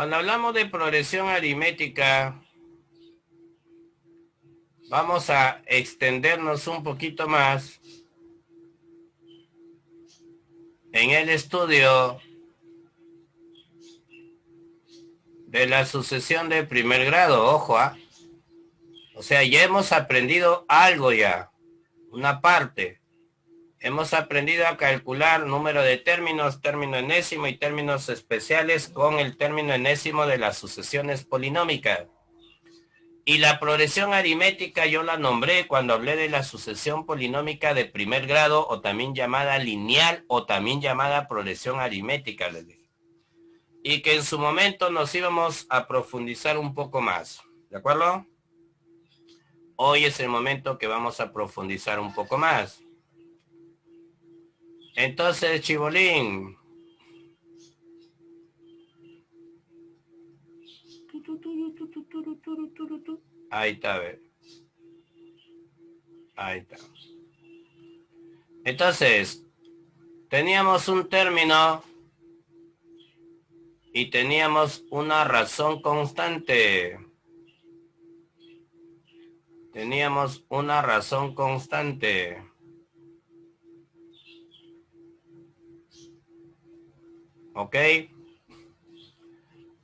Cuando hablamos de progresión aritmética, vamos a extendernos un poquito más en el estudio de la sucesión de primer grado. Ojo, o sea, ya hemos aprendido algo ya, una parte. Hemos aprendido a calcular número de términos, término enésimo y términos especiales con el término enésimo de las sucesiones polinómicas. Y la progresión aritmética yo la nombré cuando hablé de la sucesión polinómica de primer grado, o también llamada lineal, o también llamada progresión aritmética, les dije. Y que en su momento nos íbamos a profundizar un poco más. ¿De acuerdo? Hoy es el momento que vamos a profundizar un poco más. Entonces, Chibolín. Ahí está, a ver. Ahí está. Entonces, teníamos un término y teníamos una razón constante. Teníamos una razón constante. ¿Ok?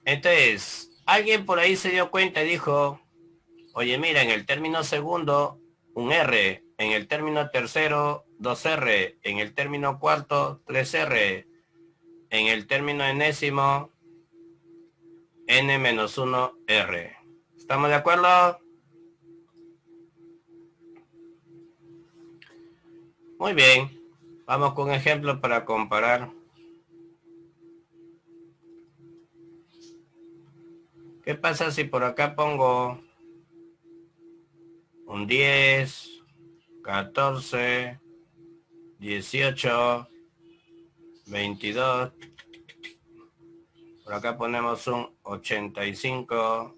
Entonces, alguien por ahí se dio cuenta y dijo, oye, mira, en el término segundo, un R, en el término tercero, 2R, en el término cuarto, 3R, en el término enésimo, N-1R. ¿Estamos de acuerdo? Muy bien. Vamos con un ejemplo para comparar. ¿Qué pasa si por acá pongo un 10, 14, 18, 22? Por acá ponemos un 85,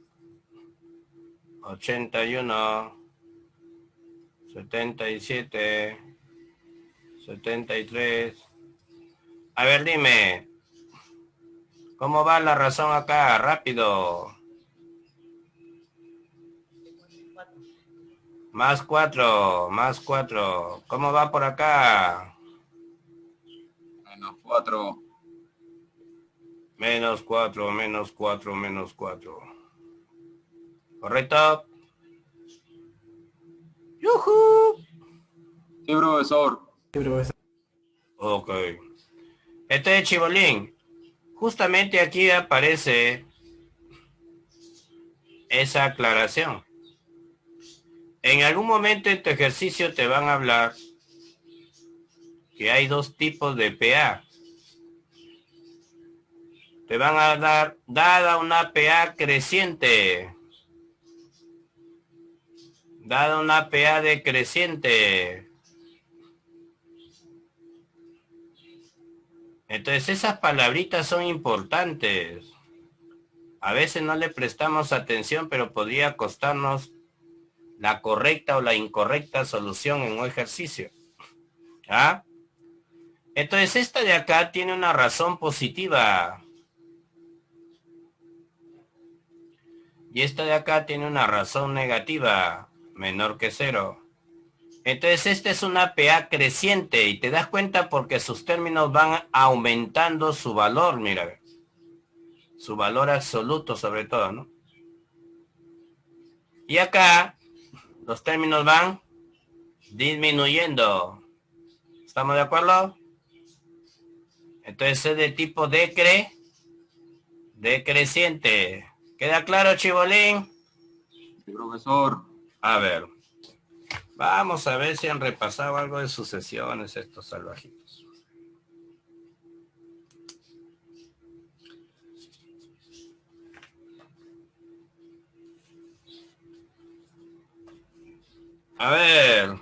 81, 77, 73. A ver, dime, ¿cómo va la razón acá? Rápido. Más 4, más 4. ¿Cómo va por acá? Menos 4. Menos 4, menos 4, menos 4. ¿Correcto? ¡Yujú! Sí, profesor. Ok. Este es Chibolín. Justamente aquí aparece esa aclaración. En algún momento en tu ejercicio te van a hablar que hay dos tipos de PA. Te van a dar, dada una PA creciente, dada una PA decreciente. Entonces esas palabritas son importantes. A veces no le prestamos atención, pero podría costarnos la correcta o la incorrecta solución en un ejercicio. ¿Ah? Entonces esta de acá tiene una razón positiva. Y esta de acá tiene una razón negativa, menor que 0. Entonces esta es una PA creciente y te das cuenta porque sus términos van aumentando su valor, mira. Su valor absoluto sobre todo, ¿no? Y acá los términos van disminuyendo. ¿Estamos de acuerdo? Entonces es de tipo decreciente. ¿Queda claro, Chibolín? Sí, profesor. A ver. Vamos a ver si han repasado algo de sucesiones estos salvajitos. A ver.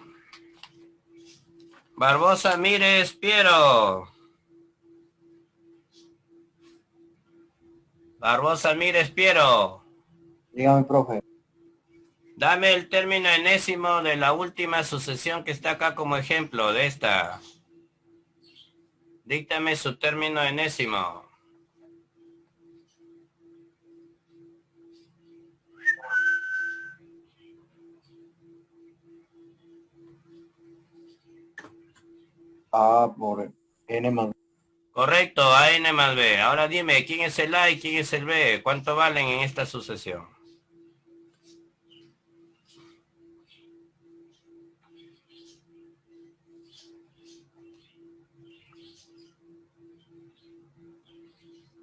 Barbosa Mírez Piero. Barbosa Mírez Piero. Dígame, profe. Dame el término enésimo de la última sucesión que está acá como ejemplo de esta. Díctame su término enésimo. A por N más. Correcto, a n más b. Ahora dime, ¿quién es el a y quién es el b? ¿Cuánto valen en esta sucesión?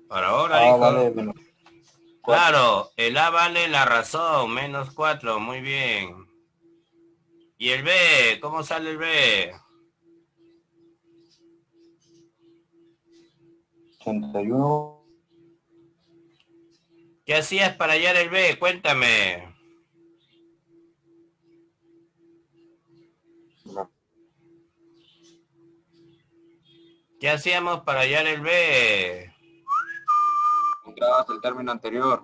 Para ahora, A hijo. vale menos 4. Claro, el a vale la razón, menos 4, muy bien. ¿Y el b? ¿Cómo sale el b? 81. ¿Qué hacías para hallar el b? Cuéntame. No, ¿Qué hacíamos para hallar el b? Encontrabas el término anterior.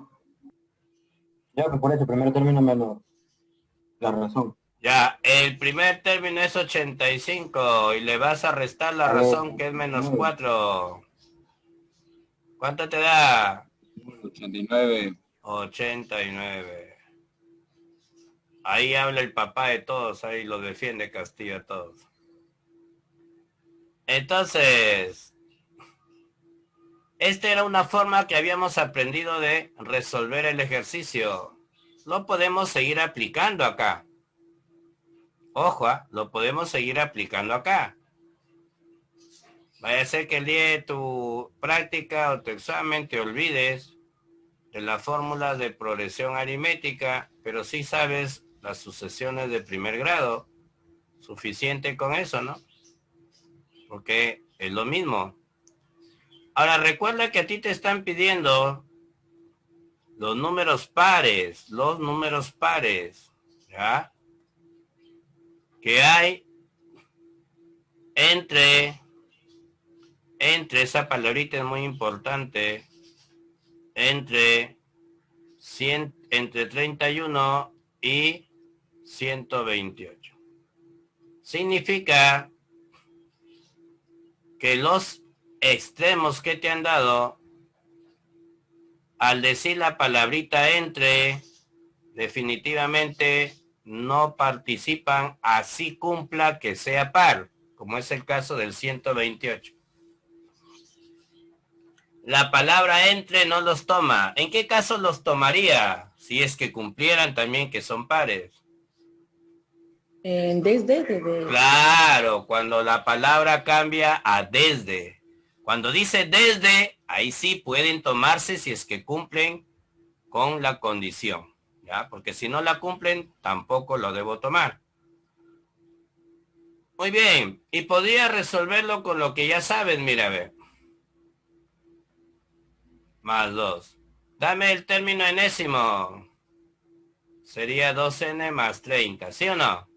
ya que por eso primero término menos la razón. Ya, el primer término es 85 y le vas a restar la Vale razón que es menos 9. 4. ¿Cuánto te da? 89. 89. Ahí habla el papá de todos, ahí lo defiende Castillo a todos. Entonces, esta era una forma que habíamos aprendido de resolver el ejercicio. Lo podemos seguir aplicando acá. Ojo, lo podemos seguir aplicando acá. Vaya a ser que el día de tu práctica o tu examen te olvides de las fórmulas de progresión aritmética, pero sí sabes las sucesiones de primer grado. Suficiente con eso, ¿no? Porque es lo mismo. Ahora recuerda que a ti te están pidiendo los números pares, ¿ya? Que hay entre esa palabrita es muy importante, entre 100, entre 31 y 128. Significa que los extremos que te han dado, al decir la palabrita entre, definitivamente no participan, así cumpla que sea par, como es el caso del 128. La palabra entre no los toma. ¿En qué caso los tomaría? Si es que cumplieran también que son pares. Desde. Claro, cuando la palabra cambia a desde. Cuando dice desde, ahí sí pueden tomarse si es que cumplen con la condición, ¿ya? Porque si no la cumplen, tampoco lo debo tomar. Muy bien, y podría resolverlo con lo que ya sabes, mira, a ver. Más 2. Dame el término enésimo. Sería 2n más 30, ¿sí o no?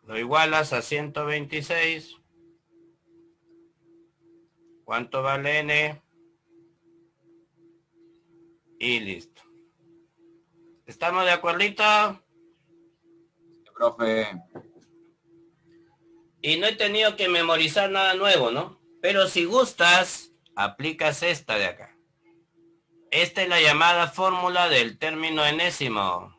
Lo igualas a 126. ¿Cuánto vale n? Y listo. ¿Estamos de acuerdito? Sí, profe. Y no he tenido que memorizar nada nuevo, ¿no? Pero si gustas, aplicas esta de acá. Esta es la llamada fórmula del término enésimo.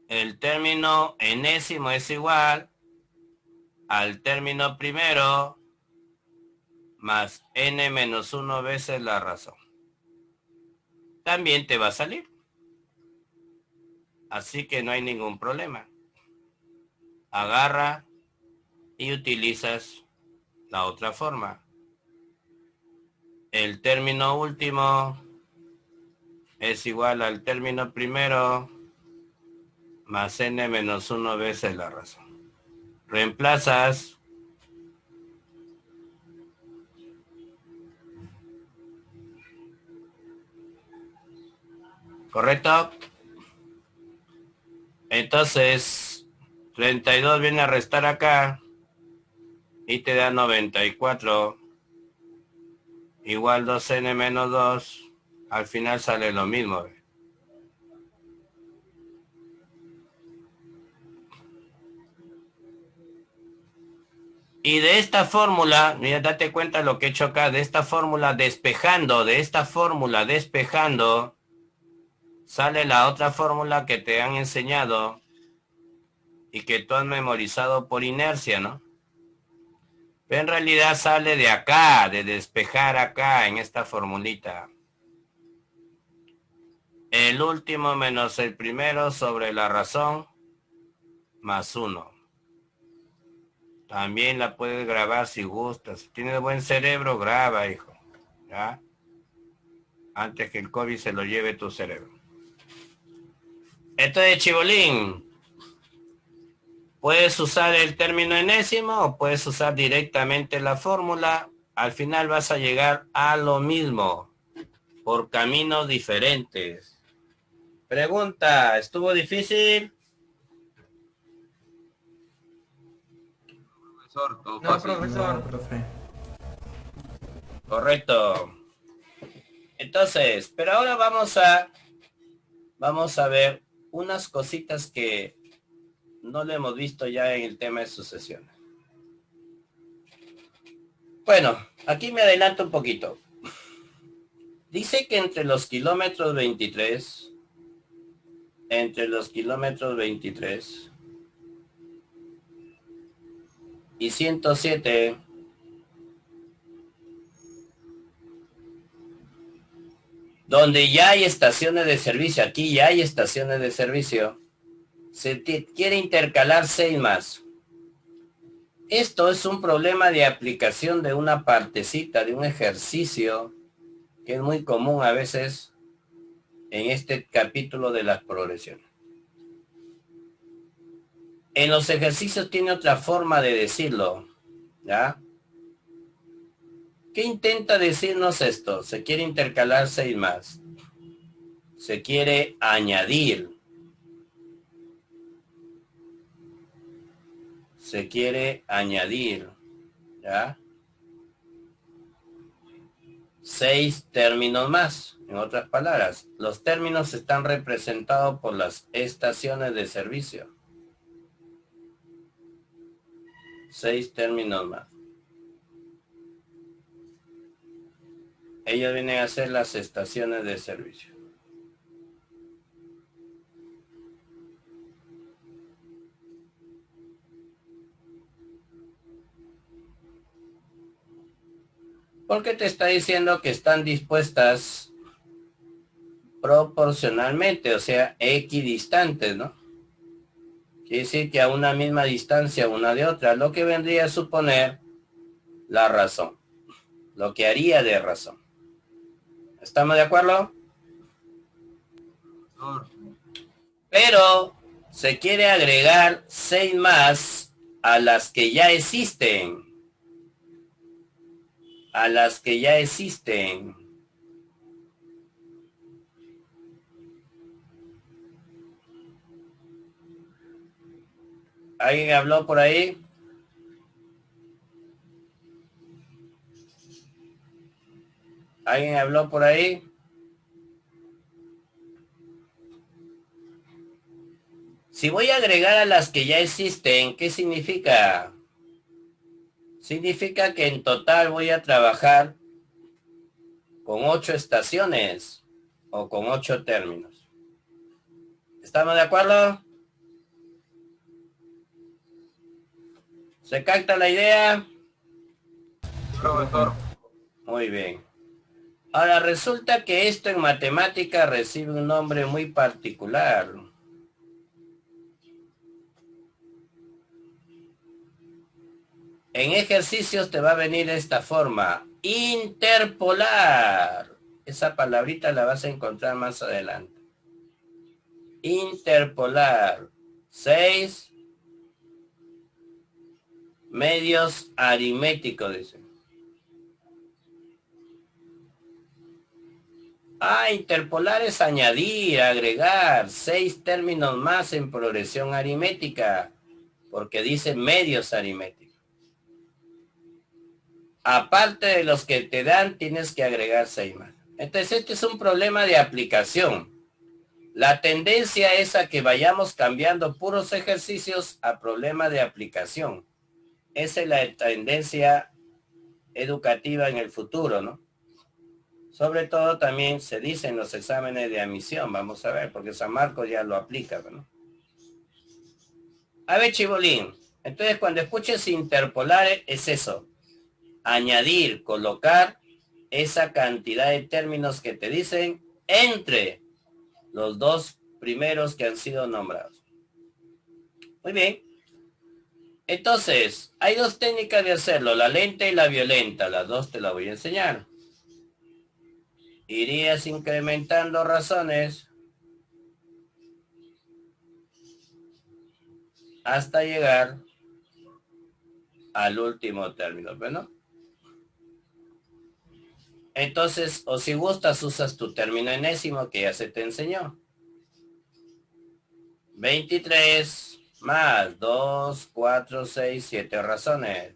El término enésimo es igual al término primero más n menos 1 veces la razón. También te va a salir. Así que no hay ningún problema. Agarra y utilizas la otra forma. El término último es igual al término primero más n menos 1 veces la razón. Reemplazas ¿correcto? Entonces 32 viene a restar acá y te da 94 igual 2n menos 2. Al final sale lo mismo. Y de esta fórmula, mira, date cuenta lo que he hecho acá, de esta fórmula despejando, sale la otra fórmula que te han enseñado, y que tú has memorizado por inercia, ¿no? Pero en realidad sale de acá, de despejar acá en esta formulita. El último menos el primero sobre la razón más 1. También la puedes grabar si gustas. Si tienes buen cerebro, graba, hijo. ¿Ya? Antes que el COVID se lo lleve tu cerebro. Entonces, chibolín, puedes usar el término enésimo o puedes usar directamente la fórmula. Al final vas a llegar a lo mismo, por caminos diferentes. Pregunta, ¿estuvo difícil? Profesor, todo No, fácil. profesor. No, profe. Correcto. Entonces, pero ahora vamos a ver unas cositas que no lo hemos visto ya en el tema de sucesiones. Bueno, aquí me adelanto un poquito. Dice que entre los kilómetros 23 y 107, donde ya hay estaciones de servicio, aquí ya hay estaciones de servicio, se quiere intercalar 6 más. Esto es un problema de aplicación de una partecita, de un ejercicio, que es muy común a veces en este capítulo de las progresiones. En los ejercicios tiene otra forma de decirlo, ¿ya? ¿Qué intenta decirnos esto? Se quiere intercalar 6 más. Se quiere añadir. Se quiere añadir, ¿ya? 6 términos más. En otras palabras, los términos están representados por las estaciones de servicio. 6 términos más. Ellos vienen a ser las estaciones de servicio. Porque te está diciendo que están dispuestas proporcionalmente, o sea, equidistantes, ¿no? Quiere decir que a una misma distancia una de otra, lo que vendría a suponer la razón, lo que haría de razón. ¿Estamos de acuerdo? Profesor, Pero se quiere agregar 6 más a las que ya existen. A las que ya existen. ¿Alguien habló por ahí? ¿Alguien habló por ahí? Si voy a agregar a las que ya existen, ¿qué significa? Significa que en total voy a trabajar con 8 estaciones o con 8 términos. ¿Estamos de acuerdo? ¿Se capta la idea? profesor. Muy bien. Ahora resulta que esto en matemática recibe un nombre muy particular. En ejercicios te va a venir de esta forma. Interpolar. Esa palabrita la vas a encontrar más adelante. Interpolar. 6 medios aritméticos, dice. Interpolar es añadir, agregar 6 términos más en progresión aritmética, porque dice medios aritméticos. Aparte de los que te dan, tienes que agregar 6 más. Entonces, este es un problema de aplicación. La tendencia es a que vayamos cambiando puros ejercicios a problema de aplicación. Esa es la tendencia educativa en el futuro, ¿no? Sobre todo también se dice en los exámenes de admisión, vamos a ver, porque San Marcos ya lo aplica, ¿no? A ver, Chibolín. Entonces, cuando escuches interpolar, es eso. Añadir, colocar esa cantidad de términos que te dicen entre los dos primeros que han sido nombrados. Muy bien. Entonces, hay dos técnicas de hacerlo, la lenta y la violenta. Las dos te las voy a enseñar. Irías incrementando razones hasta llegar al último término, ¿no? Entonces, o si gustas, usas tu término enésimo que ya se te enseñó. 23 más 2, 4, 6, 7 razones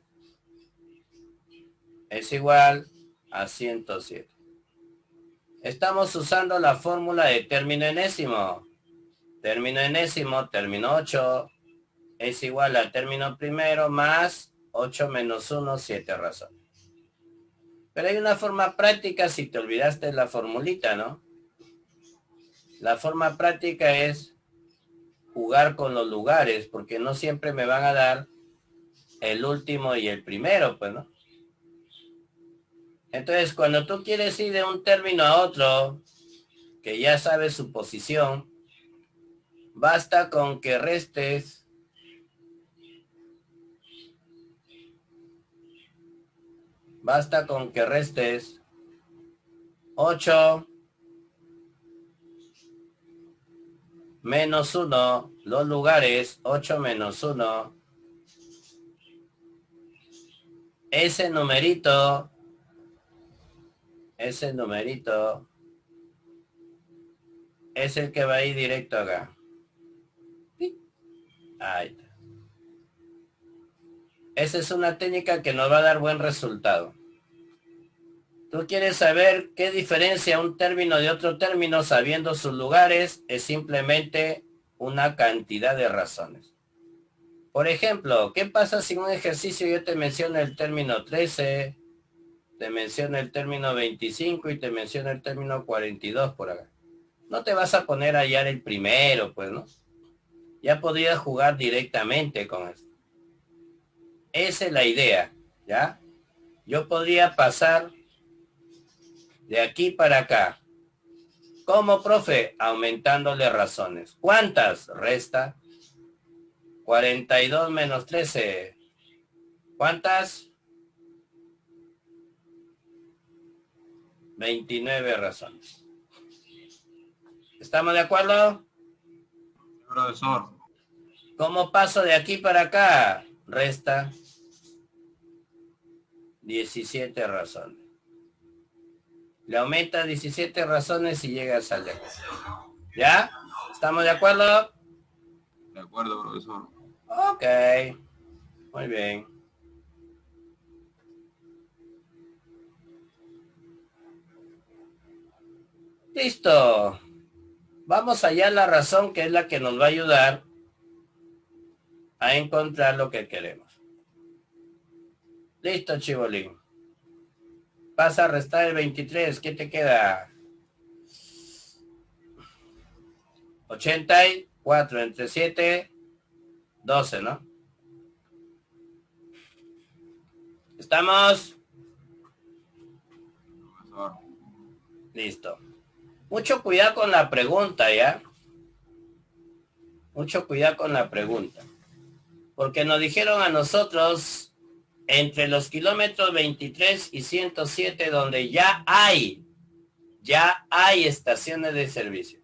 es igual a 107. Estamos usando la fórmula de término enésimo. Término enésimo, término 8, es igual a término primero más 8 menos 1, 7 razones. Pero hay una forma práctica si te olvidaste la formulita, ¿no? La forma práctica es jugar con los lugares, porque no siempre me van a dar el último y el primero, pues, ¿no? Entonces, cuando tú quieres ir de un término a otro, que ya sabes su posición, basta con que restes Basta con que restes 8 menos 1, los lugares, 8 menos 1. Ese numerito es el que va a ir directo acá. Ahí está. Esa es una técnica que nos va a dar buen resultado. Tú quieres saber qué diferencia un término de otro término sabiendo sus lugares, es simplemente una cantidad de razones. Por ejemplo, ¿qué pasa si en un ejercicio yo te menciono el término 13, te menciono el término 25 y te menciono el término 42 por acá? No te vas a poner a hallar el primero, pues, ¿no? Ya podrías jugar directamente con esto. Esa es la idea, ¿ya? Yo podría pasar de aquí para acá. ¿Cómo, profe? Aumentándole razones. ¿Cuántas? Resta. 42 menos 13. ¿Cuántas? 29 razones. ¿Estamos de acuerdo? Profesor. ¿Cómo paso de aquí para acá? Resta 17 razones. Le aumenta 17 razones y llegas al lejos. ¿Ya? ¿Estamos de acuerdo? De acuerdo, profesor. Ok. Muy bien. Listo. Vamos allá a la razón que es la que nos va a ayudar a encontrar lo que queremos. Listo, Chibolín. Vas a restar el 23. ¿Qué te queda? 84 entre 7, 12, ¿no? ¿Estamos? Profesor. Listo. Mucho cuidado con la pregunta, ¿ya? Mucho cuidado con la pregunta. Porque nos dijeron a nosotros entre los kilómetros 23 y 107 donde ya hay estaciones de servicio.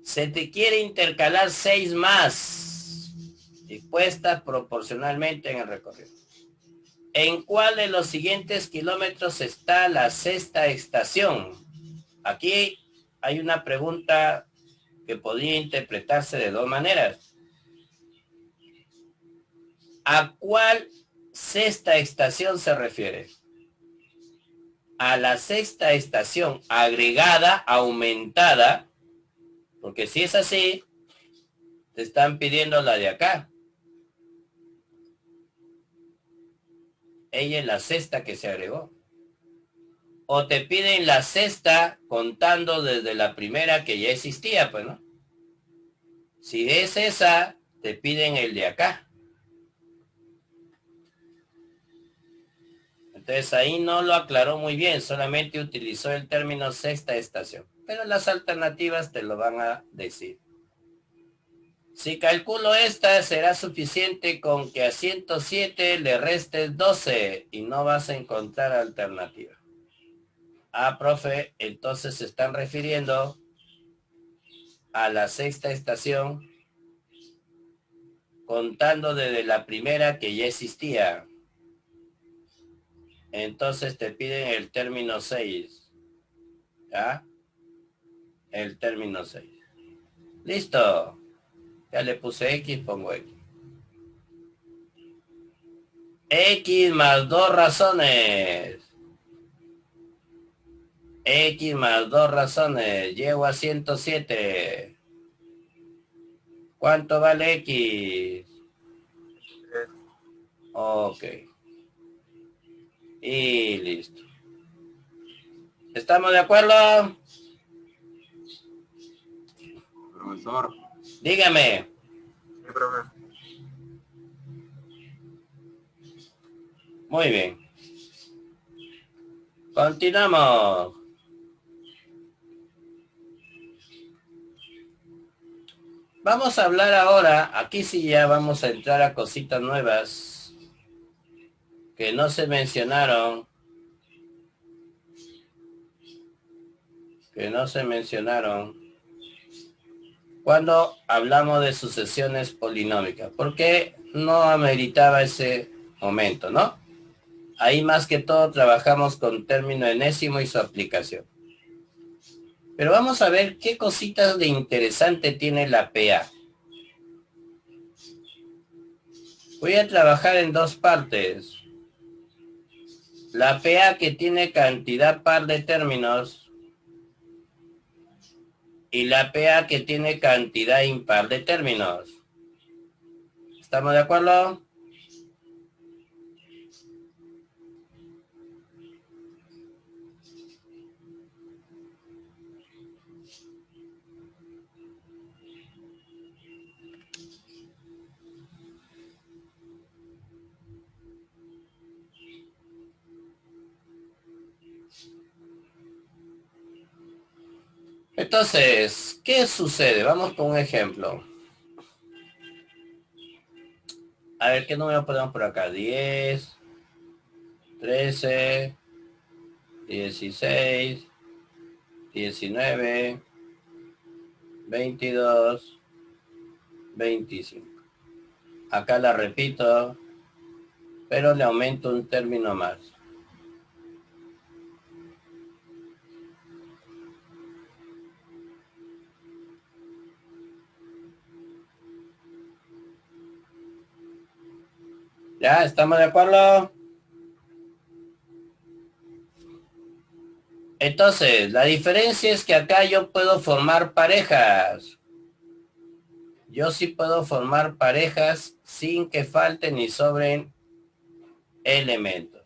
Se te quiere intercalar 6 más dispuestas proporcionalmente en el recorrido. ¿En cuál de los siguientes kilómetros está la sexta estación? Aquí hay una pregunta que podría interpretarse de dos maneras. ¿A cuál sexta estación se refiere? ¿A la sexta estación agregada, aumentada? Porque si es así, te están pidiendo la de acá. Ella es la sexta que se agregó. O te piden la sexta contando desde la primera que ya existía, pues, ¿no? Si es esa, te piden el de acá. Entonces ahí no lo aclaró muy bien, solamente utilizó el término sexta estación. Pero las alternativas te lo van a decir. Si calculo esta, será suficiente con que a 107 le restes 12 y no vas a encontrar alternativa. Ah, profe, entonces se están refiriendo a la sexta estación, contando desde la primera que ya existía. Entonces te piden el término 6. ¿Ya? El término 6. Listo. Ya le puse X, pongo X. X más 2 razones. X más 2 razones. Llego a 107. ¿Cuánto vale X? Ok. Y listo. ¿Estamos de acuerdo? Profesor. Dígame. Sí, profe. Muy bien. Continuamos. Vamos a hablar ahora, aquí sí ya vamos a entrar a cositas nuevas que no se mencionaron. Cuando hablamos de sucesiones polinómicas, porque no ameritaba ese momento, ¿no? Ahí más que todo trabajamos con término enésimo y su aplicación. Pero vamos a ver qué cositas de interesante tiene la PA. Voy a trabajar en dos partes. La PA que tiene cantidad par de términos y la PA que tiene cantidad impar de términos. ¿Estamos de acuerdo? Entonces, ¿qué sucede? Vamos con un ejemplo. A ver, ¿qué número ponemos por acá? 10, 13, 16, 19, 22, 25. Acá la repito, pero le aumento un término más. ¿Ya? ¿Estamos de acuerdo? Entonces, la diferencia es que acá yo puedo formar parejas. Yo sí puedo formar parejas sin que falten ni sobren elementos.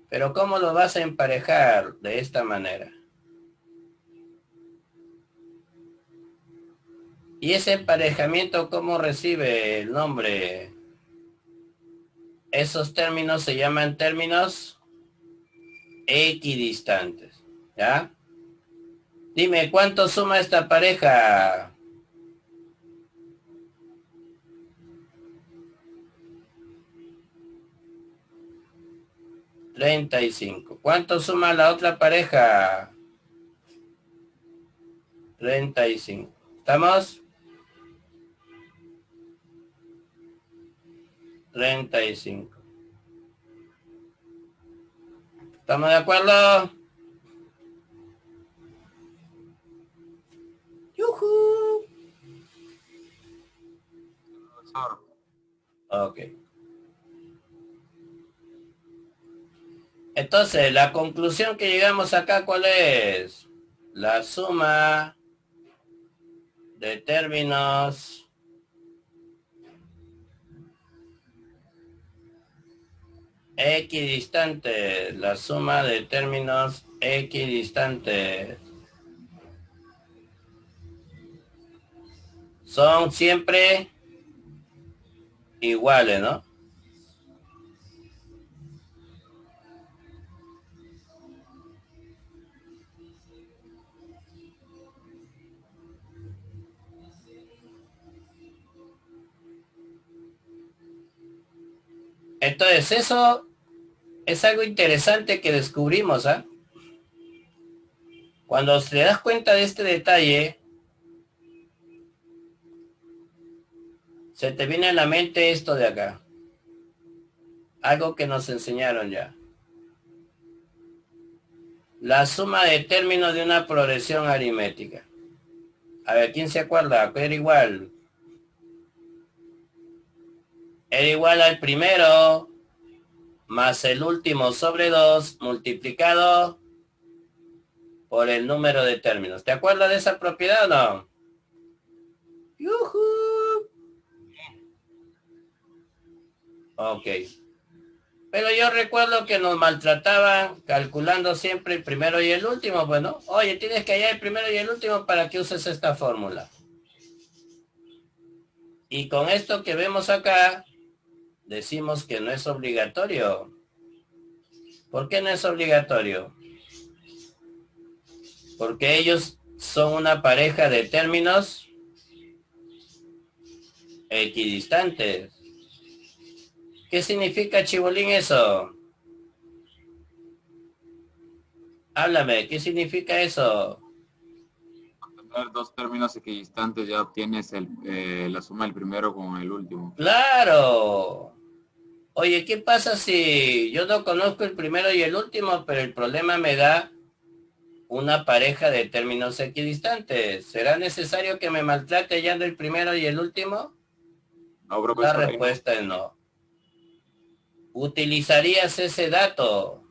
Pero ¿cómo lo vas a emparejar de esta manera? ¿Y ese emparejamiento cómo recibe el nombre? Esos términos se llaman términos equidistantes. ¿Ya? Dime, ¿cuánto suma esta pareja? 35. ¿Cuánto suma la otra pareja? 35. ¿Estamos? 35. ¿Estamos de acuerdo? ¡Yujú! Profesor. Ok. Entonces, la conclusión que llegamos acá, ¿cuál es? La suma de términos equidistantes. La suma de términos equidistantes son siempre iguales, ¿no? Entonces, eso es algo interesante que descubrimos, ¿ah? Cuando te das cuenta de este detalle, se te viene a la mente esto de acá. Algo que nos enseñaron ya. La suma de términos de una progresión aritmética. A ver, ¿quién se acuerda? Era igual. Era igual al primero más el último sobre 2 multiplicado por el número de términos. ¿Te acuerdas de esa propiedad o no? ¡Yujú! Ok. Pero yo recuerdo que nos maltrataban calculando siempre el primero y el último, bueno. Oye, tienes que hallar el primero y el último para que uses esta fórmula. Y con esto que vemos acá, decimos que no es obligatorio. ¿Por qué no es obligatorio? Porque ellos son una pareja de términos equidistantes. ¿Qué significa, Chibolín, eso? Háblame, ¿qué significa eso? Tener dos términos equidistantes ya obtienes la suma del primero con el último. ¡Claro! Oye, ¿qué pasa si yo no conozco el primero y el último, pero el problema me da una pareja de términos equidistantes? ¿Será necesario que me maltrate hallando el primero y el último? No, La profesor, ahí no. respuesta es no. Utilizarías ese dato.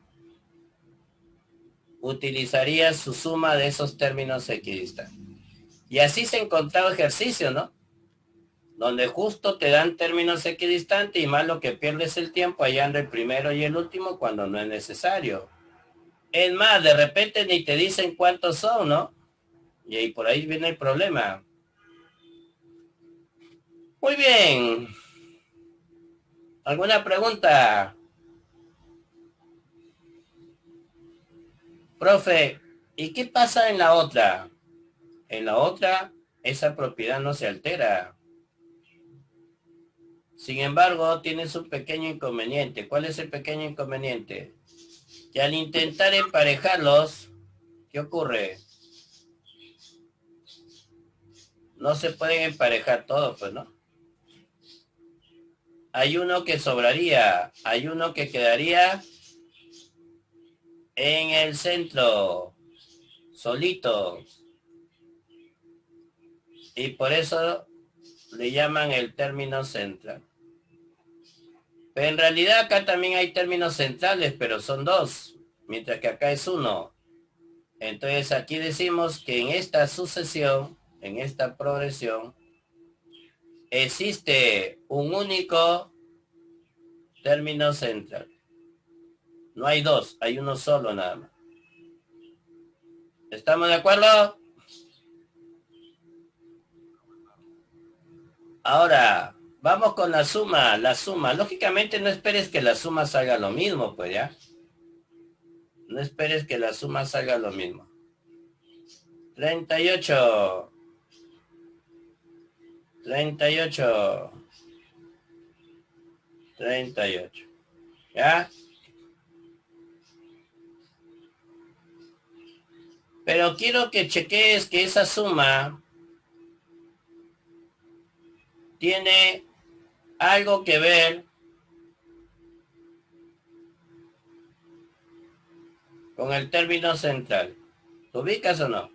Utilizarías su suma de esos términos equidistantes. Y así se ha encontrado ejercicio, ¿no? Donde justo te dan términos equidistantes y más lo que pierdes el tiempo hallando el primero y el último cuando no es necesario. Es más, de repente ni te dicen cuántos son, ¿no? Y ahí por ahí viene el problema. Muy bien. ¿Alguna pregunta? Profe, ¿y qué pasa en la otra? En la otra, esa propiedad no se altera. Sin embargo, tienes un pequeño inconveniente. ¿Cuál es el pequeño inconveniente? Que al intentar emparejarlos, ¿qué ocurre? No se pueden emparejar todos, pues, ¿no? Hay uno que sobraría, hay uno que quedaría en el centro, solito. Y por eso le llaman el término central. Pero en realidad acá también hay términos centrales, pero son dos, mientras que acá es uno. Entonces aquí decimos que en esta sucesión, en esta progresión, existe un único término central. No hay dos, hay uno solo nada más. ¿Estamos de acuerdo? Ahora, vamos con la suma. La suma, lógicamente no esperes que la suma salga lo mismo, pues ya. No esperes que la suma salga lo mismo. 38. 38. 38. ¿Ya? Pero quiero que cheques que esa suma tiene algo que ver con el término central. ¿Lo ubicas o no?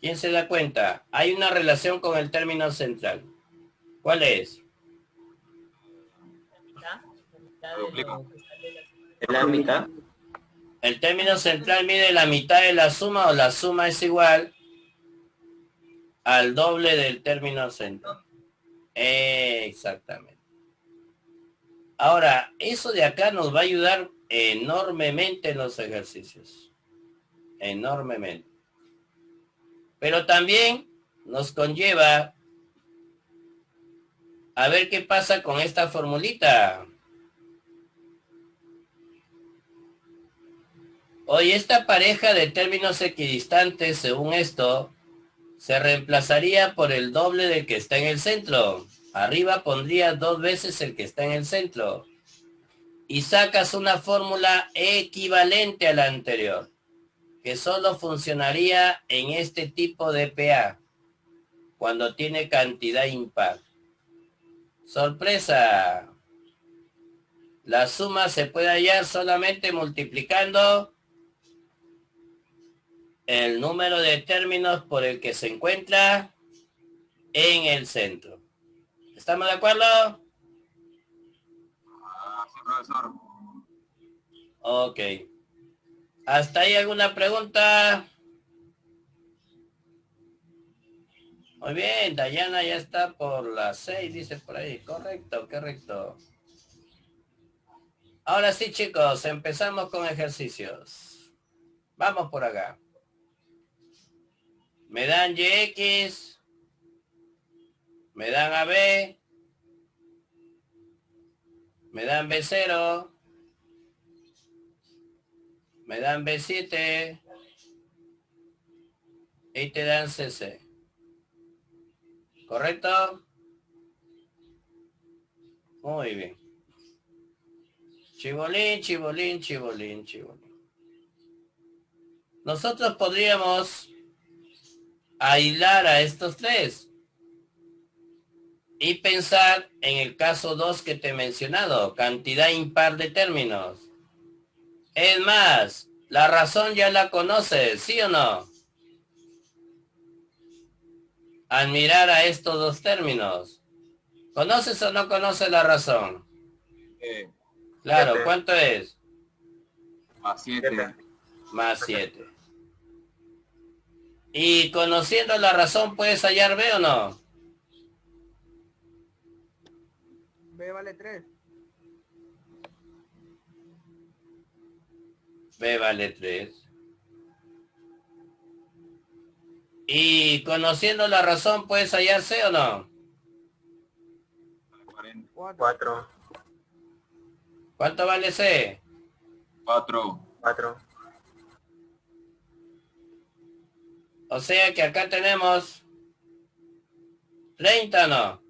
¿Quién se da cuenta? Hay una relación con el término central. ¿Cuál es? Lo duplico. ¿En la mitad? El término central mide la mitad de la suma o la suma es igual al doble del término central. Exactamente. Ahora, eso de acá nos va a ayudar enormemente en los ejercicios. Enormemente. Pero también nos conlleva a ver qué pasa con esta formulita. Hoy esta pareja de términos equidistantes, según esto, se reemplazaría por el doble del que está en el centro. Arriba pondría 2 veces el que está en el centro. Y sacas una fórmula equivalente a la anterior, que solo funcionaría en este tipo de PA, cuando tiene cantidad impar. ¡Sorpresa! La suma se puede hallar solamente multiplicando el número de términos por el que se encuentra en el centro. ¿Estamos de acuerdo? Sí, profesor. Ok. ¿Hasta ahí alguna pregunta? Muy bien, Dayana ya está por las 6, dice por ahí. Correcto, correcto. Ahora sí, chicos, empezamos con ejercicios. Vamos por acá. Me dan YX, me dan AB, me dan B0, me dan B7 y te dan CC. ¿Correcto? Muy bien. Chibolín, chibolín, chibolín, chibolín. Nosotros podríamos aislar a estos tres y pensar en el caso 2 que te he mencionado, cantidad impar de términos. Es más, la razón ya la conoces, ¿sí o no? Al mirar a estos dos términos. ¿Conoces o no conoces la razón? Claro, Siete. ¿cuánto es? Más 7. Más 7. Y conociendo la razón, ¿puedes hallar B o no? B vale 3. B vale 3. Y conociendo la razón, ¿puedes hallar C o no? 4. ¿Cuánto vale C? 4. 4. O sea que acá tenemos 30 o no.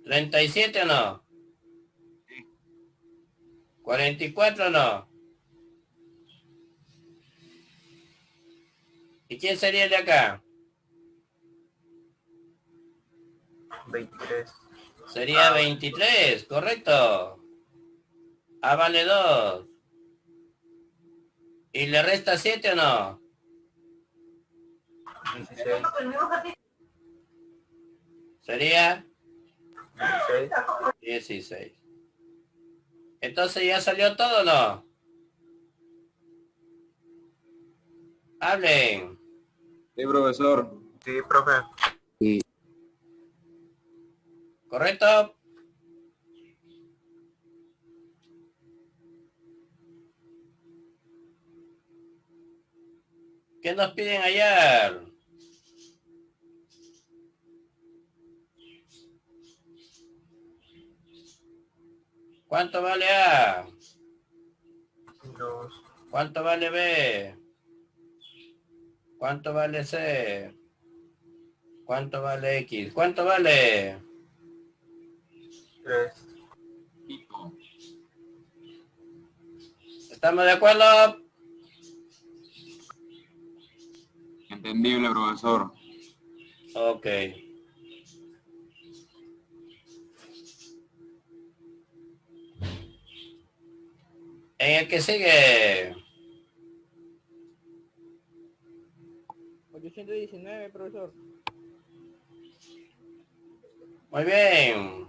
37 o no. 44 o no. ¿Y quién sería el de acá? 23. Sería 23, correcto. A vale 2. ¿Y le resta 7 o no? 16. Sería 16. 16. Entonces ya salió todo o no. Hablen. Sí, profesor. Sí, profe. Sí. ¿Correcto? ¿Qué nos piden hallar? ¿Cuánto vale A? 2. ¿Cuánto vale B? ¿Cuánto vale C? ¿Cuánto vale X? ¿Cuánto vale? 3. ¿Estamos de acuerdo? Entendible, profesor. Ok. En el que sigue. 819, profesor. Muy bien.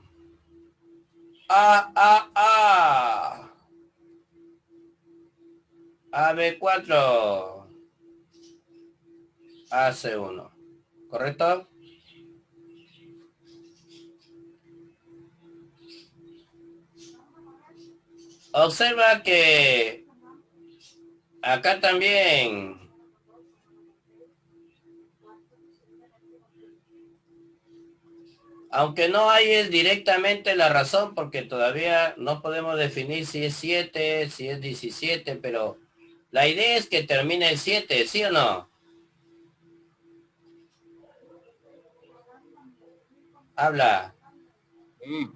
A. AB4. AC1. ¿Correcto? Observa que acá también Aunque no hay directamente la razón, porque todavía no podemos definir si es 7, si es 17, pero la idea es que termine el 7, ¿sí o no? Habla. Sí.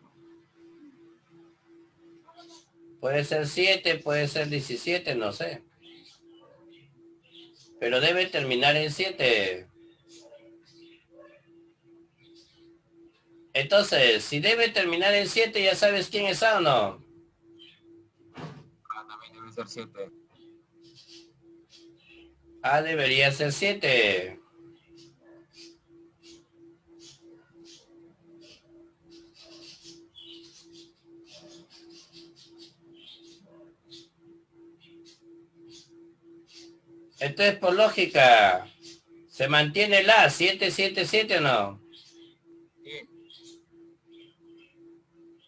Puede ser 7, puede ser 17, no sé. Pero debe terminar en 7. Entonces, si debe terminar en 7, ya sabes quién es A o no. Ah, también debe ser 7. A debería ser 7. Entonces, por lógica, ¿se mantiene el A 777 o no? Sí.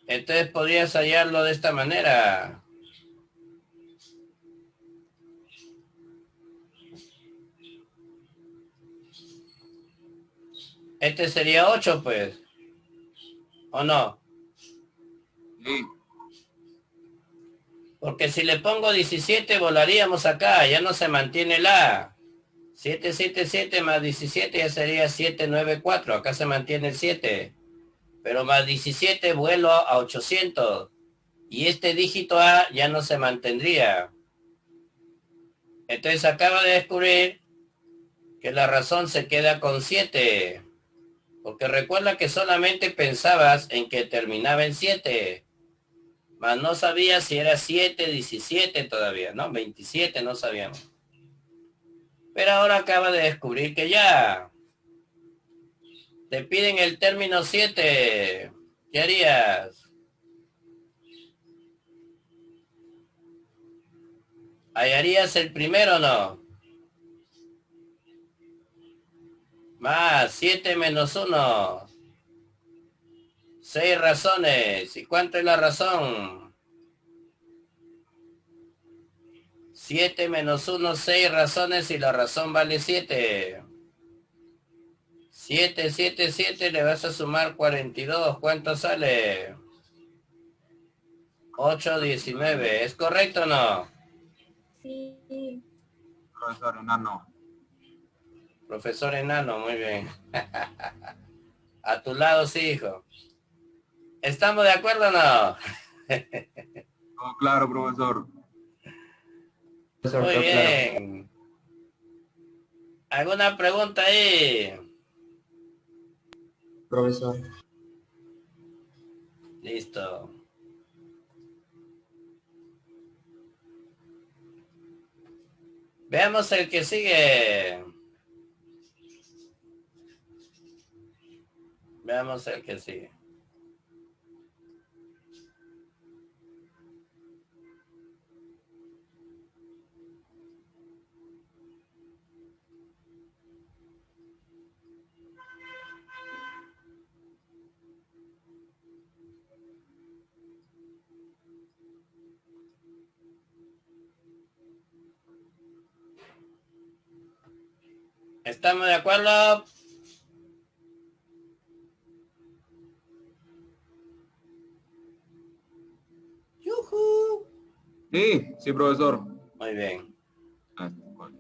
Entonces podrías hallarlo de esta manera. Este sería 8, pues. ¿O no? Sí. Porque si le pongo 17 volaríamos acá. Ya no se mantiene el A. 777 más 17 ya sería 794. Acá se mantiene el 7. Pero más 17 vuelo a 800. Y este dígito A ya no se mantendría. Entonces acaba de descubrir que la razón se queda con 7. Porque recuerda que solamente pensabas en que terminaba en 7. Mas no sabías si era 7, 17 todavía, ¿no? 27 no sabíamos. Pero ahora acaba de descubrir que ya te piden el término 7. ¿Qué harías? ¿Hallarías el primero o no? Más 7 menos 1. 6 razones. ¿Y cuánto es la razón? 7 menos 1, 6 razones y la razón vale 7. 7, 7, 7, le vas a sumar 42. ¿Cuánto sale? 8, 19. ¿Es correcto o no? Sí. Profesor enano. Profesor enano, muy bien. A tu lado, sí, hijo. ¿Estamos de acuerdo o no? Todo claro, profesor. Profesor, Muy todo claro. bien. ¿Alguna pregunta ahí? Profesor. Listo. Veamos el que sigue. Veamos el que sigue. ¿Estamos de acuerdo? ¡Yujú! Sí, sí, profesor. Muy bien. Ah, bueno.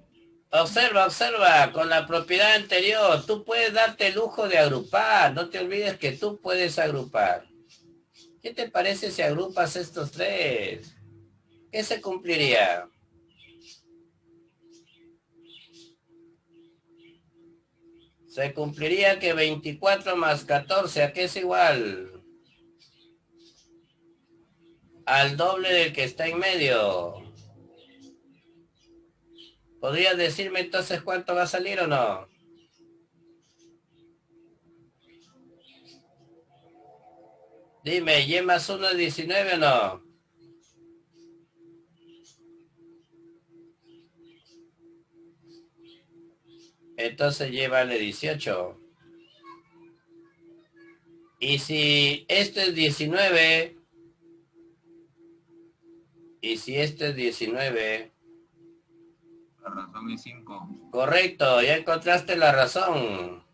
Observa, observa, con la propiedad anterior, tú puedes darte el lujo de agrupar, no te olvides que tú puedes agrupar. ¿Qué te parece si agrupas estos tres? ¿Qué se cumpliría? Se cumpliría que 24 más 14, ¿a qué es igual? Al doble del que está en medio. ¿Podrías decirme entonces cuánto va a salir o no? Dime, ¿y más 1 es 19 o no? Entonces llévale 18. Y si esto es 19, y si esto es 19, La razón es 5. correcto, ya encontraste la razón.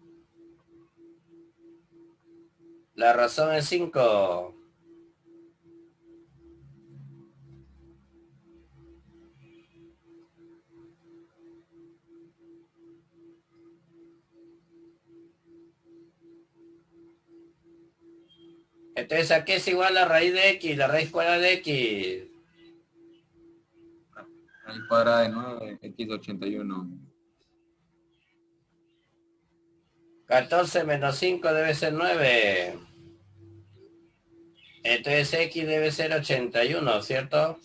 La razón es 5. Entonces aquí es igual a raíz de x, la raíz cuadrada de x. Raíz cuadrada de 9, x de 81. 14 menos 5 debe ser 9. Entonces x debe ser 81, ¿cierto?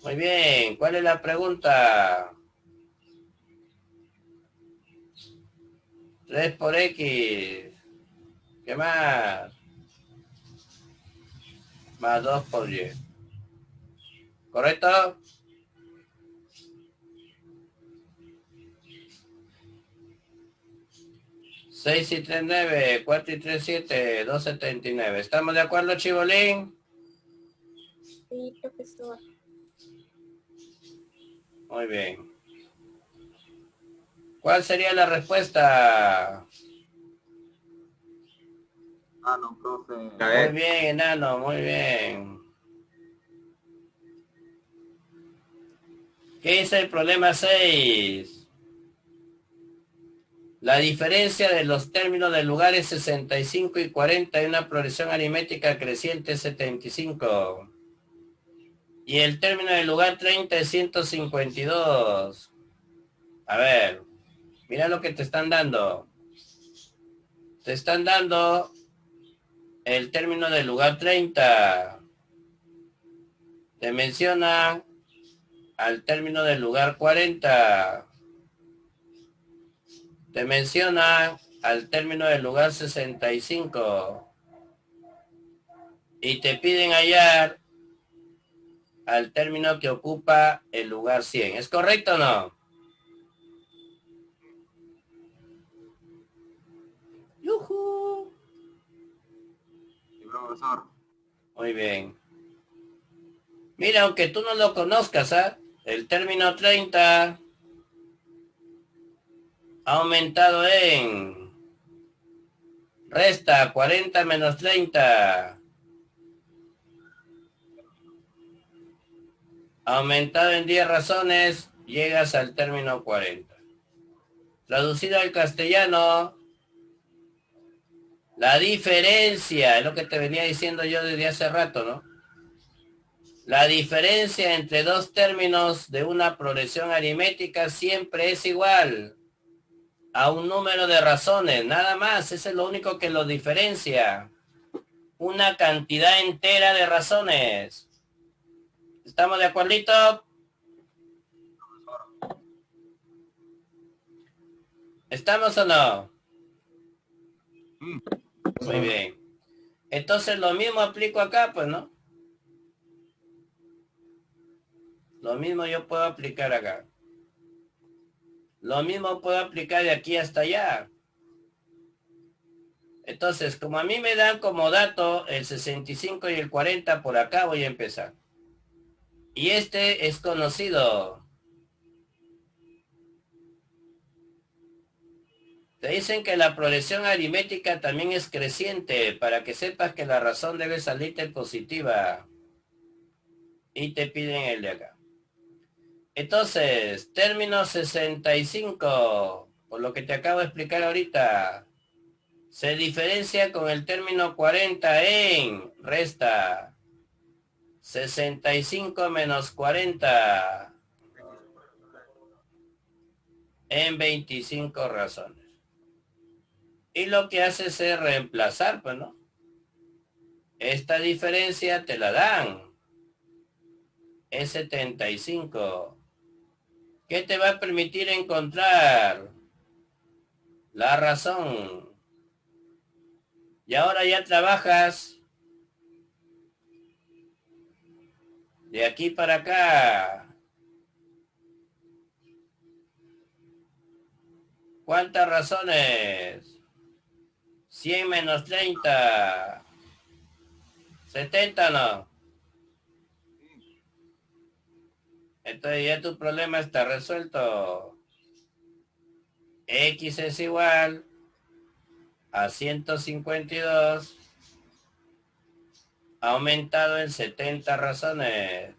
Muy bien, ¿cuál es la pregunta? 3 por x. ¿Qué más? Más 2 por y. ¿Correcto? Seis y 3, 9, 4 y 3, 7, 2, 79. ¿Estamos de acuerdo, Chibolín? Sí, profesor. Muy bien. ¿Cuál sería la respuesta? Ah, no, profe. A Muy ver, bien, enano, muy bien. ¿Qué dice el problema 6? La diferencia de los términos de lugares 65 y 40 y una progresión aritmética creciente es 75. Y el término del lugar 30 es 152. A ver, mira lo que te están dando. Te están dando el término del lugar 30. Te mencionan al término del lugar 40. Te mencionan al término del lugar 65. Y te piden hallar al término que ocupa el lugar 100. ¿Es correcto o no? ¡Yujú! Sí, profesor. Muy bien. Mira, aunque tú no lo conozcas, ¿ah? El término 30 ha aumentado en resta 40 menos 30. Aumentado en 10 razones, llegas al término 40. Traducido al castellano, la diferencia, es lo que te venía diciendo yo desde hace rato, ¿no? La diferencia entre dos términos de una progresión aritmética siempre es igual a un número de razones, nada más, eso es lo único que los diferencia. Una cantidad entera de razones. ¿Estamos de acuerdito? ¿Estamos o no? Muy bien. Entonces lo mismo aplico acá, pues, ¿no? Lo mismo yo puedo aplicar acá. Lo mismo puedo aplicar de aquí hasta allá. Entonces, como a mí me dan como dato el 65 y el 40, por acá voy a empezar. Y este es conocido. Te dicen que la progresión aritmética también es creciente, para que sepas que la razón debe salirte positiva. Y te piden el de acá. Entonces, término 65, por lo que te acabo de explicar ahorita, se diferencia con el término 40 en resta 65 menos 40 en 25 razones. Y lo que hace es reemplazar, pues, ¿no? Esta diferencia te la dan. Es 75. ¿Qué te va a permitir encontrar la razón? Y ahora ya trabajas de aquí para acá. ¿Cuántas razones? 100 menos 30. 70, ¿no? Entonces ya tu problema está resuelto. X es igual a 152 ha aumentado en 70 razones.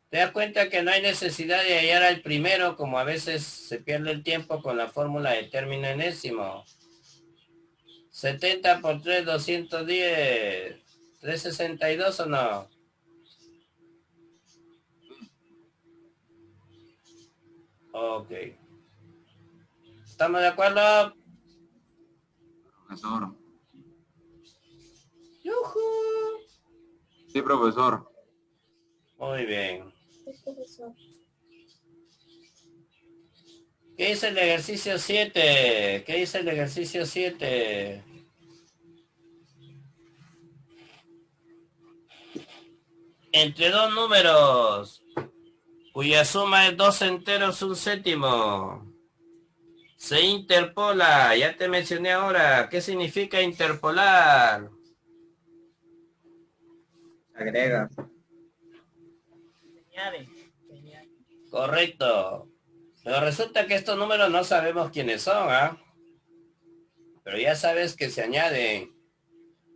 ¿Te das cuenta que no hay necesidad de hallar al primero, como a veces se pierde el tiempo con la fórmula de término enésimo? 70 por 3, 210. 362 o no. Ok. ¿Estamos de acuerdo? Profesor. ¡Yujú! Sí, profesor. Muy bien. Sí, profesor. ¿Qué dice el ejercicio 7? ¿Qué dice el ejercicio 7? Entre dos números cuya suma es 2 enteros un séptimo. Se interpola. Ya te mencioné ahora. ¿Qué significa interpolar? Agrega. Correcto. Pero resulta que estos números no sabemos quiénes son, ¿ah? Pero ya sabes que se añaden.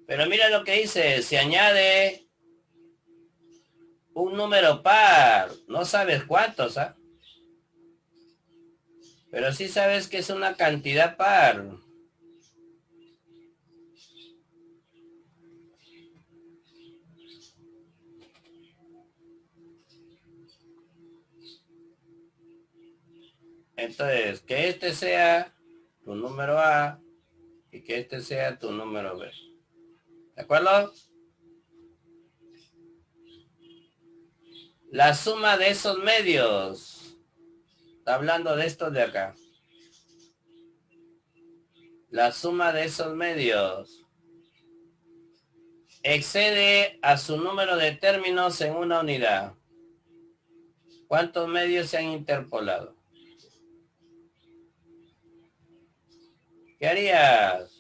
Pero mira lo que dice. Se añade un número par. No sabes cuántos, ¿ah? Pero sí sabes que es una cantidad par. Entonces, que este sea tu número A y que este sea tu número B. ¿De acuerdo? La suma de esos medios. Está hablando de estos de acá. La suma de esos medios excede a su número de términos en una unidad. ¿Cuántos medios se han interpolado? ¿Qué harías?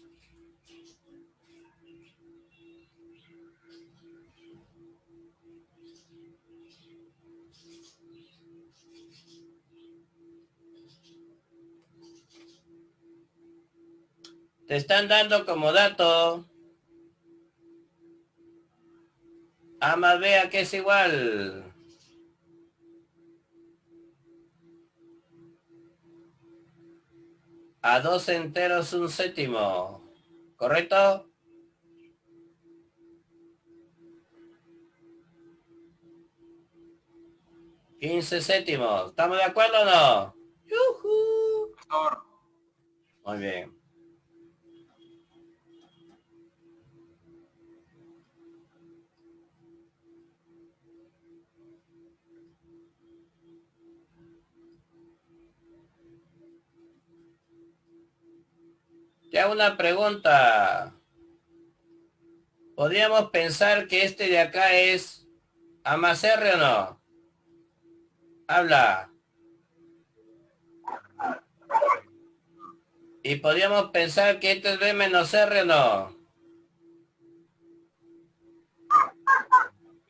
Te están dando como dato A más B a que es igual. A 2 enteros un séptimo. ¿Correcto? ¿15 séptimos? ¿Estamos de acuerdo o no? ¡Yujú! Profesor. Muy bien. Te hago una pregunta. ¿Podríamos pensar que este de acá es A más R o no? Habla. ¿Y podríamos pensar que este es B menos R o no?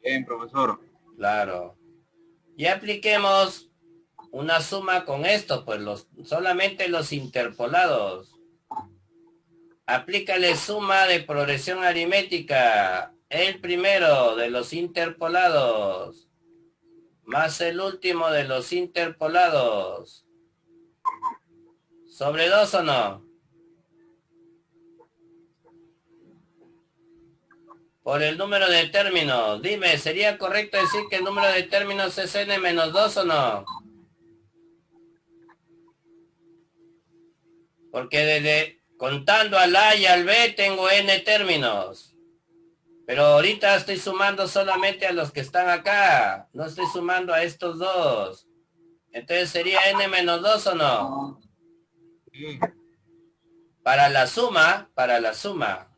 Bien, profesor. Claro. Y apliquemos una suma con esto, pues solamente los interpolados. Aplícale suma de progresión aritmética. El primero de los interpolados más el último de los interpolados. ¿Sobre 2 o no? Por el número de términos. Dime, ¿sería correcto decir que el número de términos es n menos 2 o no? Porque desde contando al A y al B tengo n términos. Pero ahorita estoy sumando solamente a los que están acá. No estoy sumando a estos dos. Entonces sería n menos 2 o no. Sí. Para la suma, para la suma.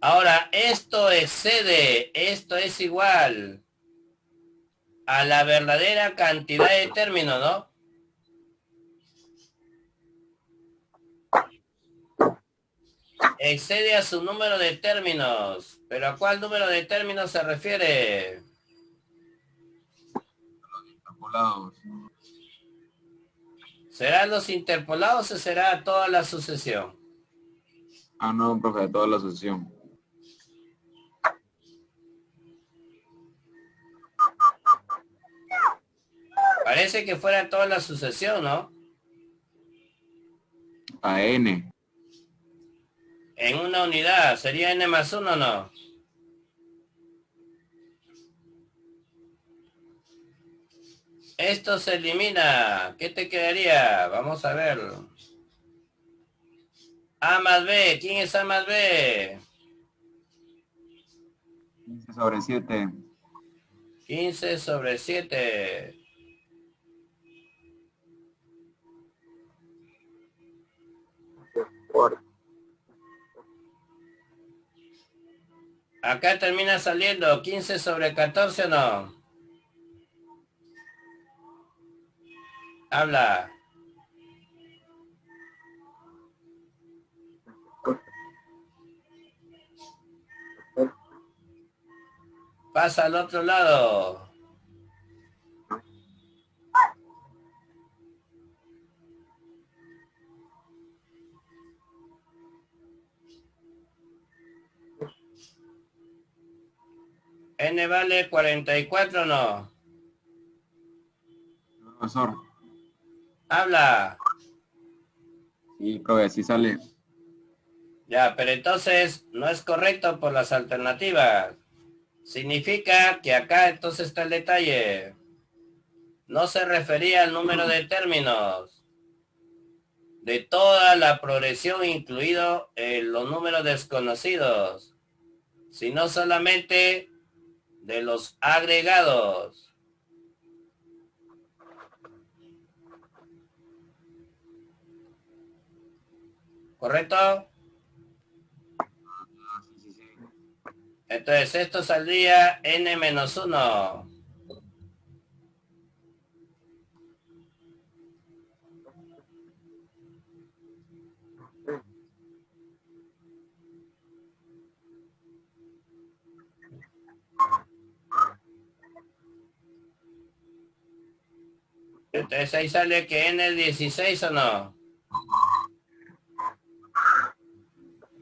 Ahora, esto excede, esto es igual a la verdadera cantidad de términos, ¿no? Excede a su número de términos. ¿Pero a cuál número de términos se refiere? Interpolados. ¿Serán los interpolados o será toda la sucesión? Ah, no, profe, de toda la sucesión. Parece que fuera toda la sucesión, ¿no? A n. En una unidad, ¿sería n más 1 o no? Esto se elimina. ¿Qué te quedaría? Vamos a ver. A más B. ¿Quién es A más B? 15 sobre 7. 15 sobre 7. Acá termina saliendo 15 sobre 14 o no. Habla. Pasa al otro lado. N vale 44 o no. Profesor. Habla. Sí, profe, así sale. Ya, pero entonces no es correcto por las alternativas. Significa que acá entonces está el detalle. No se refería al número de términos de toda la progresión, incluido los números desconocidos, sino solamente de los agregados. ¿Correcto? Sí, sí, sí. Entonces esto saldría n menos 1. Entonces ahí sale que n es 16 o no.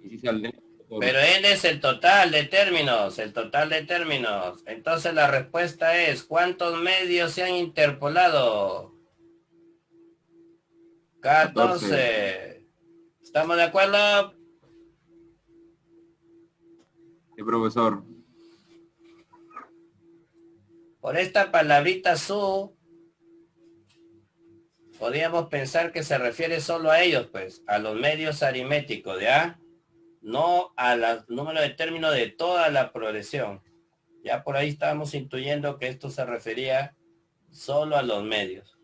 Y sí sale. Pero n es el total de términos, el total de términos. Entonces la respuesta es, ¿cuántos medios se han interpolado? 14. 14. ¿Estamos de acuerdo? Sí, profesor. Por esta palabrita su, podríamos pensar que se refiere solo a ellos, pues, a los medios aritméticos, ¿ya? No al número de términos de toda la progresión. Ya por ahí estábamos intuyendo que esto se refería solo a los medios.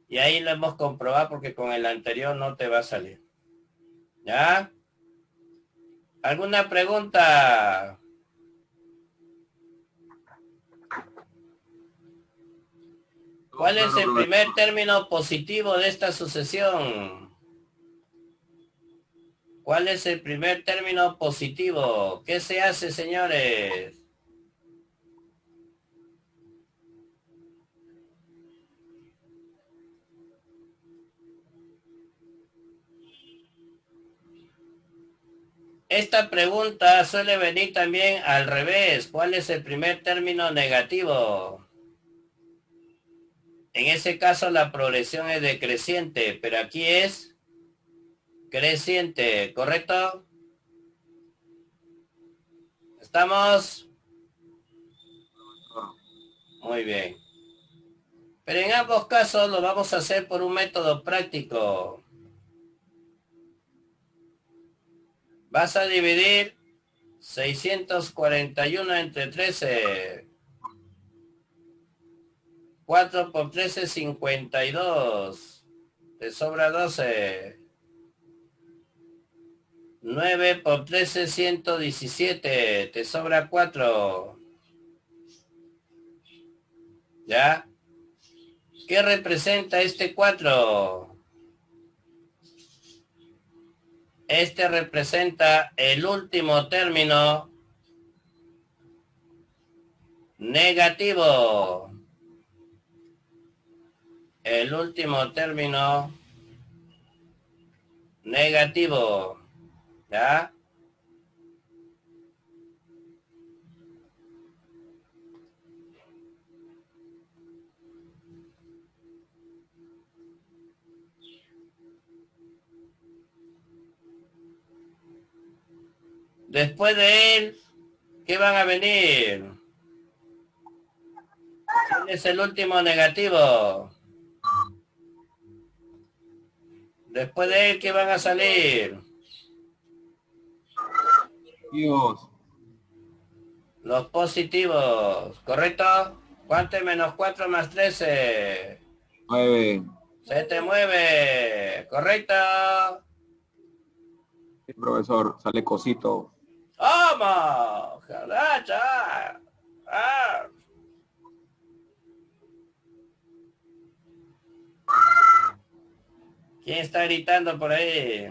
Y ahí lo hemos comprobado porque con el anterior no te va a salir. ¿Ya? ¿Alguna pregunta? Todo ¿Cuál es claro, el profesor. primer término positivo de esta sucesión? ¿Cuál es el primer término positivo? ¿Qué se hace, señores? Esta pregunta suele venir también al revés. ¿Cuál es el primer término negativo? En ese caso la progresión es decreciente, pero aquí es creciente, ¿correcto? ¿Estamos? Muy bien. Pero en ambos casos lo vamos a hacer por un método práctico. Vas a dividir 641 entre 13. 4 por 13, 52. Te sobra 12. 9 por 13, 117. Te sobra 4. ¿Ya? ¿Qué representa este 4? Este representa el último término negativo. El último término negativo. ¿Ya? Después de él, ¿qué van a venir? ¿Quién es el último negativo? Después de él, ¿qué van a salir? Dios. Los positivos, ¿correcto? ¿Cuánto es menos 4 más 13? 9. Se te mueve, ¿correcto? Sí, profesor, sale cosito. ¡Vamos! ¡Jalacha! ¡Ah! ¿Quién está gritando por ahí?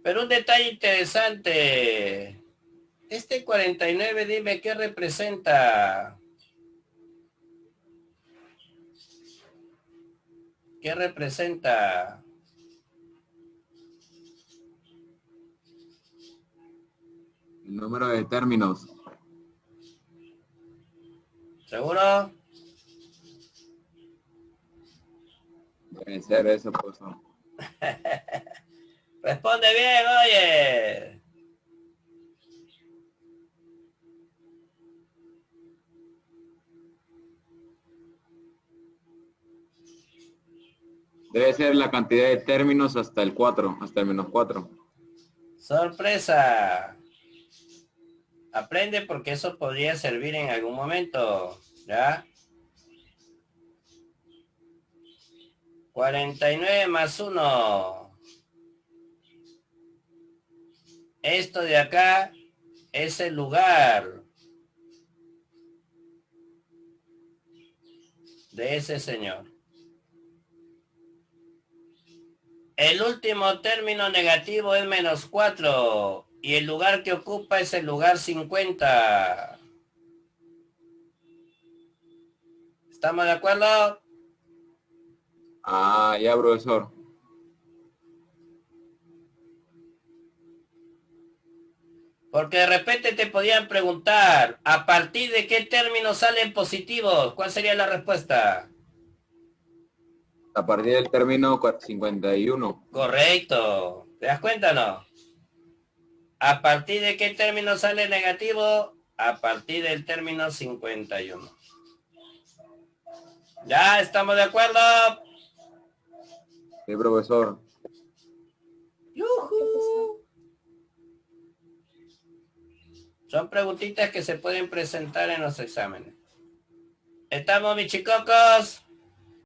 Pero un detalle interesante. Este 49, dime qué representa. ¿Qué representa? El número de términos. ¿Seguro? Debe ser eso, profesor. Responde bien, oye. Debe ser la cantidad de términos hasta el 4, hasta el menos 4. Sorpresa. Aprende porque eso podría servir en algún momento. ¿Ya? 49 más 1. Esto de acá es el lugar de ese señor. El último término negativo es menos 4 y el lugar que ocupa es el lugar 50. ¿Estamos de acuerdo? Ah, ya, profesor. Porque de repente te podían preguntar, ¿a partir de qué términos salen positivos? ¿Cuál sería la respuesta? A partir del término 51. Correcto. ¿Te das cuenta o no? ¿A partir de qué término sale negativo? A partir del término 51. ¿Ya estamos de acuerdo? Sí, profesor. ¡Yujú! Son preguntitas que se pueden presentar en los exámenes. ¿Estamos, mis chicocos?